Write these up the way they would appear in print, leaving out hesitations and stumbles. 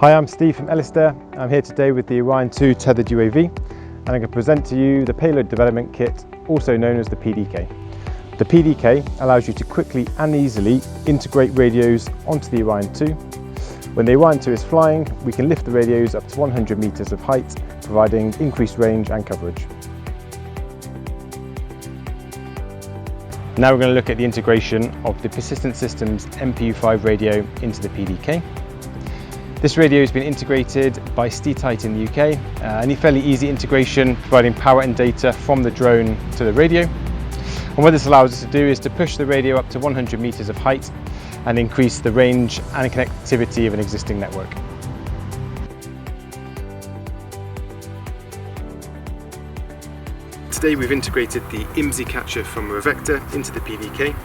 Hi, I'm Steve from Elistair. I'm here today with the Orion 2 tethered UAV, and I'm going to present to you the Payload Development Kit, also known as the PDK. The PDK allows you to quickly and easily integrate radios onto the Orion 2. When the Orion 2 is flying, we can lift the radios up to 100 meters of height, providing increased range and coverage. Now we're going to look at the integration of the Persistent Systems MPU5 radio into the PDK. This radio has been integrated by Steatite in the UK, and a fairly easy integration, providing power and data from the drone to the radio. And what this allows us to do is to push the radio up to 100 meters of height and increase the range and connectivity of an existing network. Today we've integrated the IMSI catcher from Revector into the PDK.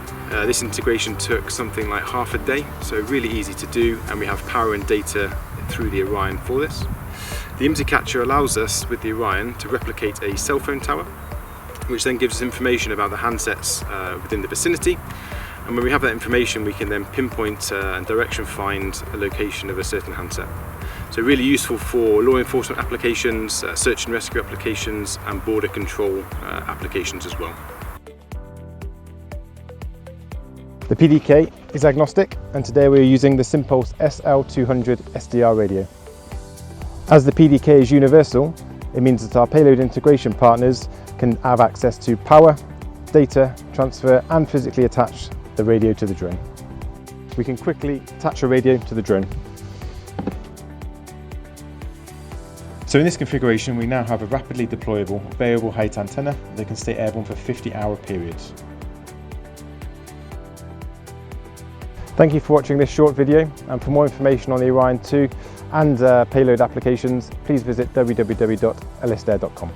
This integration took something like half a day, so really easy to do, and we have power and data through the Orion for this. The IMSI catcher allows us, with the Orion, to replicate a cell phone tower, which then gives us information about the handsets within the vicinity. And when we have that information, we can then pinpoint and direction find a location of a certain handset. So really useful for law enforcement applications, search and rescue applications, and border control applications as well. The PDK is agnostic, and today we're using the Simpulse SL200 SDR radio. As the PDK is universal, it means that our payload integration partners can have access to power, data transfer, and physically attach the radio to the drone. We can quickly attach a radio to the drone. So in this configuration, we now have a rapidly deployable variable height antenna that can stay airborne for 50-hour periods. Thank you for watching this short video, and for more information on the Orion 2 and payload applications, please visit www.elistair.com.